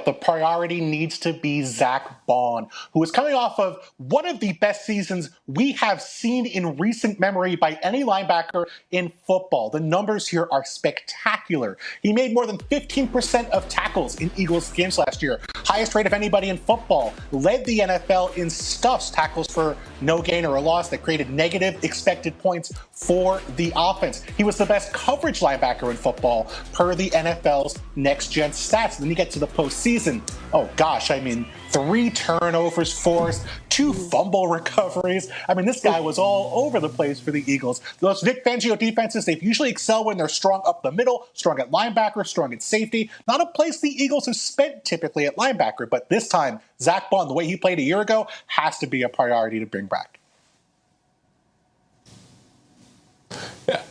the priority needs to be Zach Bond, who is coming off of one of the best seasons we have seen in recent memory by any linebacker in football. The numbers here are spectacular. He made more than 15% of tackles in Eagles games last year, highest rate of anybody in football, led the NFL in stuffs, tackles for no gain or a loss that created negative expected points for the offense. He was the best coverage linebacker in football per the NFL's next gen stats. Then you get to the postseason. Oh gosh, 3 turnovers forced, 2 fumble recoveries. This guy was all over the place for the Eagles. Those Vic Fangio defenses, they usually excel when they're strong up the middle, strong at linebacker, strong at safety. Not a place the Eagles have spent typically at linebacker, but this time, Zach Bond, the way he played a year ago, has to be a priority to bring back.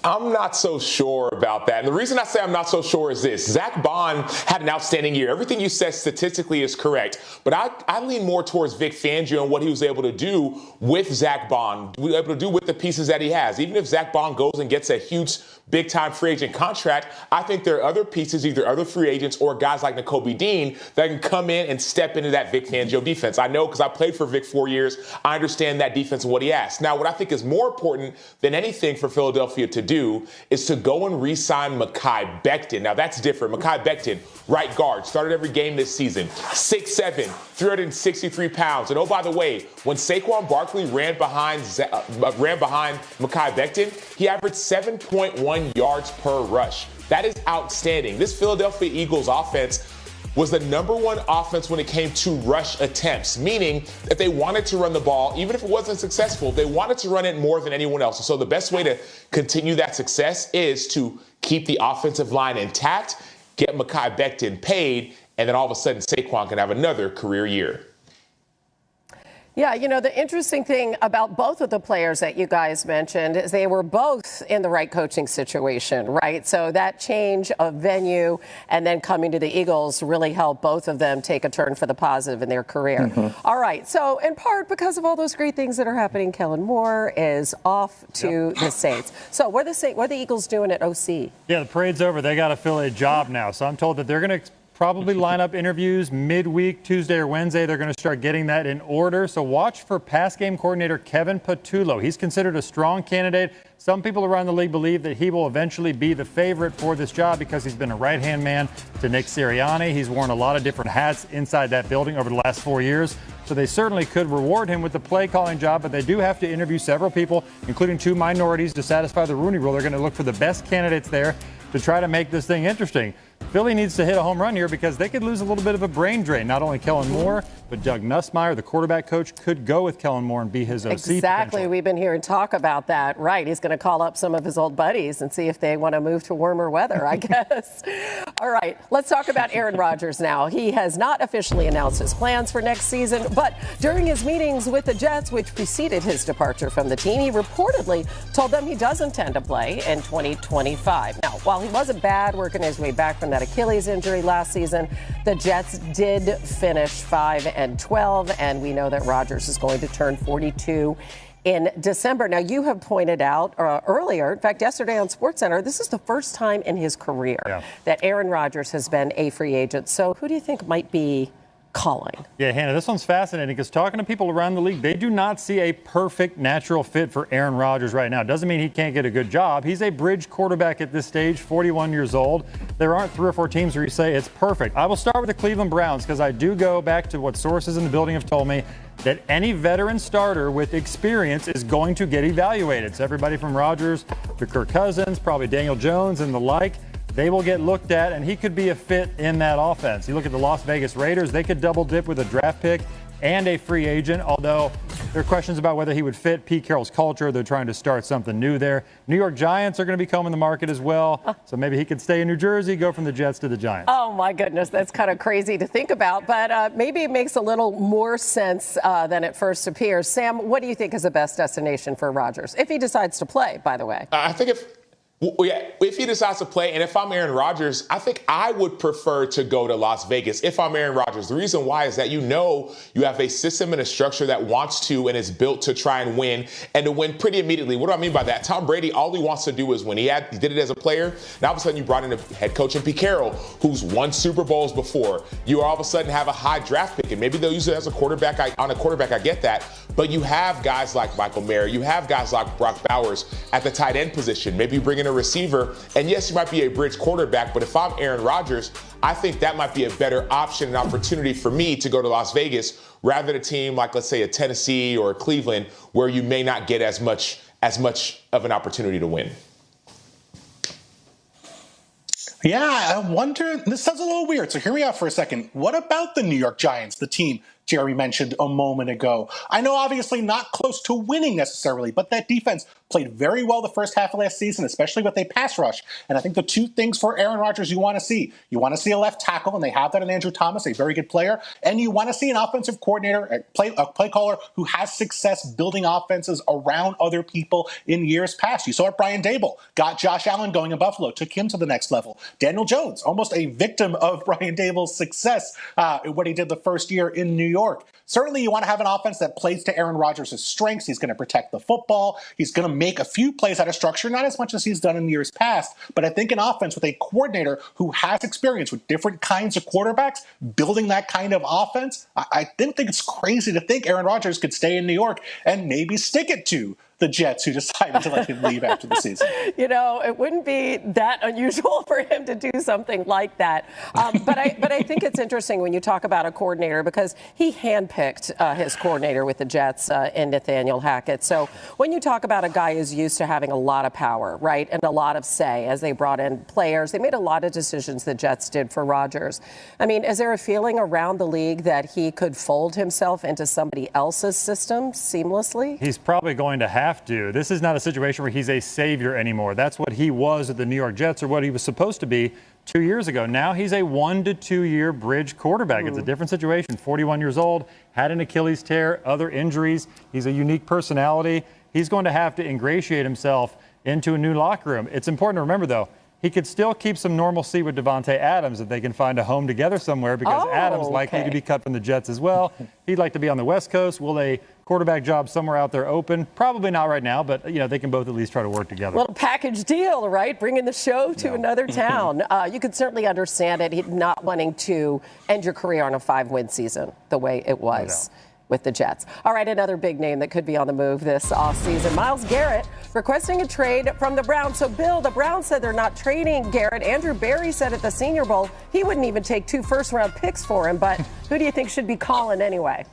I'm not so sure about that. And the reason I say I'm not so sure is this. Zach Bond had an outstanding year. Everything you said statistically is correct. But I lean more towards Vic Fangio and what he was able to do with Zach Bond, was able to do with the pieces that he has. Even if Zach Bond goes and gets a huge big-time free agent contract, I think there are other pieces, either other free agents or guys like Nakobe Dean, that can come in and step into that Vic Fangio defense. I know because I played for Vic 4 years. I understand that defense and what he asked. Now, what I think is more important than anything for Philadelphia to do is to go and re-sign Mekhi Becton. Now, that's different. Mekhi Becton, right guard, started every game this season. 6'7", 363 pounds. And oh, by the way, when Saquon Barkley ran behind Mekhi Becton, he averaged 7.1 yards per rush. That is outstanding. This Philadelphia Eagles offense was the number 1 offense when it came to rush attempts, meaning that they wanted to run the ball, even if it wasn't successful, they wanted to run it more than anyone else. And so the best way to continue that success is to keep the offensive line intact, get Mekhi Becton paid, and then all of a sudden Saquon can have another career year. Yeah, the interesting thing about both of the players that you guys mentioned is they were both in the right coaching situation, right? So that change of venue and then coming to the Eagles really helped both of them take a turn for the positive in their career. Mm-hmm. All right. So in part because of all those great things that are happening, Kellen Moore is off to the Saints. So what are the Eagles doing at OC? Yeah, the parade's over. They got to fill a job now. So I'm told that they're going to probably line up interviews midweek, Tuesday or Wednesday. They're going to start getting that in order. So watch for pass game coordinator Kevin Patullo. He's considered a strong candidate. Some people around the league believe that he will eventually be the favorite for this job because he's been a right-hand man to Nick Sirianni. He's worn a lot of different hats inside that building over the last 4 years. So they certainly could reward him with the play calling job, but they do have to interview several people, including 2 minorities, to satisfy the Rooney Rule. They're going to look for the best candidates there to try to make this thing interesting. Philly needs to hit a home run here because they could lose a little bit of a brain drain. Not only Kellen Moore, but Doug Nussmeier, the quarterback coach, could go with Kellen Moore and be his OC. Exactly. We've been hearing talk about that. Right. He's going to call up some of his old buddies and see if they want to move to warmer weather, I guess. All right. Let's talk about Aaron Rodgers now. He has not officially announced his plans for next season, but during his meetings with the Jets, which preceded his departure from the team, he reportedly told them he does intend to play in 2025. Now, while he wasn't bad working his way back from that Achilles injury last season, the Jets did finish 5-12, and we know that Rodgers is going to turn 42 in December. Now, you have pointed out earlier, in fact, yesterday on SportsCenter, this is the first time in his career that Aaron Rodgers has been a free agent. So who do you think might be calling? Yeah, Hannah, this one's fascinating because talking to people around the league, they do not see a perfect natural fit for Aaron Rodgers right now. Doesn't mean he can't get a good job. He's a bridge quarterback at this stage, 41 years old. There aren't 3 or 4 teams where you say it's perfect. I will start with the Cleveland Browns because I do go back to what sources in the building have told me, that any veteran starter with experience is going to get evaluated. So everybody from Rodgers to Kirk Cousins, probably Daniel Jones and the like, they will get looked at, and he could be a fit in that offense. You look at the Las Vegas Raiders, they could double dip with a draft pick and a free agent, although there are questions about whether he would fit Pete Carroll's culture. They're trying to start something new there. New York Giants are going to be coming to the market as well, so maybe he could stay in New Jersey, go from the Jets to the Giants. Oh, my goodness, that's kind of crazy to think about, but maybe it makes a little more sense than it first appears. Sam, what do you think is the best destination for Rodgers, if he decides to play, by the way? I think Well, yeah, if he decides to play, and if I'm Aaron Rodgers, I think I would prefer to go to Las Vegas if I'm Aaron Rodgers. The reason why is that you have a system and a structure that wants to and is built to try and win, and to win pretty immediately. What do I mean by that? Tom Brady, all he wants to do is win. He did it as a player. Now all of a sudden you brought in a head coach in Pete Carroll, who's won Super Bowls before. You all of a sudden have a high draft pick, and maybe they'll use it as a quarterback. I get that. But you have guys like Michael Mayer. You have guys like Brock Bowers at the tight end position. Maybe you bring in a receiver, and yes, you might be a bridge quarterback, but if I'm Aaron Rodgers, I think that might be a better option and opportunity for me to go to Las Vegas rather than a team like, let's say, a Tennessee or a Cleveland, where you may not get as much of an opportunity to win. Yeah, I wonder, this sounds a little weird, so hear me out for a second. What about the New York Giants, the team Jerry mentioned a moment ago? I know obviously not close to winning necessarily, but that defense played very well the first half of last season, especially with a pass rush. And I think the two things for Aaron Rodgers you want to see a left tackle, and they have that in Andrew Thomas, a very good player, and you want to see an offensive coordinator, a play caller who has success building offenses around other people in years past. You saw it, Brian Dable got Josh Allen going in Buffalo, took him to the next level. Daniel Jones, almost a victim of Brian Dable's success, what he did the first year in New York. Certainly you want to have an offense that plays to Aaron Rodgers' strengths. He's going to protect the football. He's going to make a few plays out of structure, not as much as he's done in years past, but I think an offense with a coordinator who has experience with different kinds of quarterbacks, building that kind of offense, I didn't think it's crazy to think Aaron Rodgers could stay in New York and maybe stick it to the Jets, who decided to let him leave after the season. It wouldn't be that unusual for him to do something like that. But I think it's interesting when you talk about a coordinator, because he handpicked his coordinator with the Jets in Nathaniel Hackett. So when you talk about a guy who's used to having a lot of power, right, and a lot of say as they brought in players, they made a lot of decisions the Jets did for Rodgers. I mean, is there a feeling around the league that he could fold himself into somebody else's system seamlessly? He's probably going to have to. This is not a situation where he's a savior anymore. That's what he was at the New York Jets, or what he was supposed to be 2 years ago. Now he's a 1 to 2 year bridge quarterback. It's a different situation. 41 years old, had an Achilles tear, other injuries. He's a unique personality. He's going to have to ingratiate himself into a new locker room. It's important to remember, though, he could still keep some normalcy with Devontae Adams if they can find a home together somewhere, because Adams likely to be cut from the Jets as well. He'd like to be on the West Coast. Will a quarterback job somewhere out there open? Probably not right now, but they can both at least try to work together. Little package deal, right? Bringing the show to another town. You could certainly understand it, not wanting to end your career on a 5-win season the way it was with the Jets. All right, another big name that could be on the move this offseason, Myles Garrett requesting a trade from the Browns. So, Bill, the Browns said they're not trading Garrett. Andrew Berry said at the Senior Bowl he wouldn't even take 2 first-round picks for him. But who do you think should be calling anyway?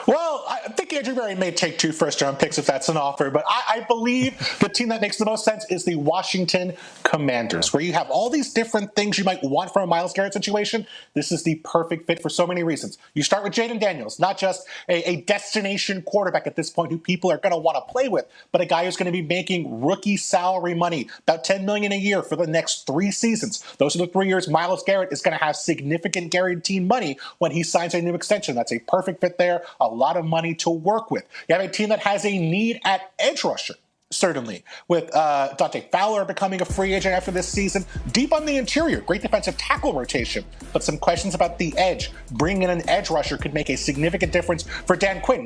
Well, I think Andrew Berry may take 2 first-round picks if that's an offer, but I believe the team that makes the most sense is the Washington Commanders, where you have all these different things you might want from a Myles Garrett situation. This is the perfect fit for so many reasons. You start with Jaden Daniels, not just a destination quarterback at this point who people are going to want to play with, but a guy who's going to be making rookie salary money, about $10 million a year for the next 3 seasons. Those are the 3 years Myles Garrett is going to have significant guaranteed money when he signs a new extension. That's a perfect fit there. A lot of money to work with. You have a team that has a need at edge rusher, certainly, with Dante Fowler becoming a free agent after this season. Deep on the interior, great defensive tackle rotation, but some questions about the edge. Bringing in an edge rusher could make a significant difference for Dan Quinn. Now